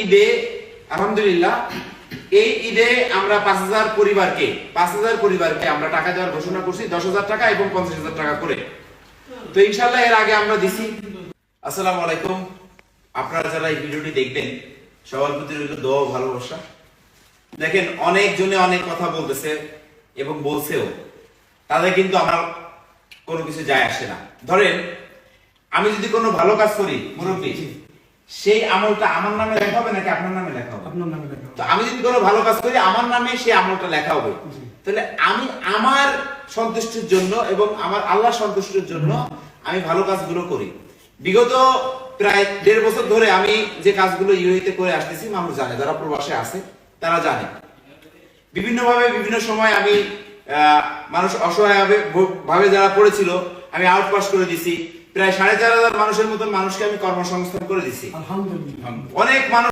ঈদে আলহামদুলিল্লাহ এই ঈদে আমরা 5000 পরিবারকে আমরা টাকা দেওয়ার ঘোষণা করছি, 10,000 টাকা এবং 50,000 টাকা করে। তো ইনশাআল্লাহ এর আগে আমরা দিছি। আসসালামু আলাইকুম। আপনারা যারা এই ভিডিওটি দেখবেন সবার প্রতি রইল দোয়া ও ভালোবাসা। দেখেন অনেক জনে অনেক কথা বলতেছে এবং বলছেও, তাদের কিন্তু আমার কোনো কিছু যায় আসে না। ধরেন আমি যদি কোনো ভালো কাজ করি মুরব্বী, সেই আমলটা আমার নামে লেখা হবে নাকি আপনার নামে লেখা হবে? আপনার নামে লেখা হবে। তো আমি যদি কোনো ভালো কাজ করি আমার নামে সেই আমলটা লেখা হবে। তাহলে আমি আমার সন্তুষ্টির জন্য এবং আমার আল্লাহ সন্তুষ্টির জন্য আমি ভালো কাজগুলো করি। বিগত প্রায় 1.5 বছর ধরে আমি যে কাজগুলো ইউএইতে করে আসতেছি মানুষ জানে, যারা প্রবাসে আছে তারা জানে। বিভিন্ন ভাবে বিভিন্ন সময় আমি মানুষ অসহায় ভাবে যারা পড়েছিল আমি আউটপাস করে দিছি। প্রায় 4,500 মানুষের মতন মানুষকে আমি কর্মসংস্থান করে দিছি। আলহামদুলিল্লাহ। অনেক মানুষ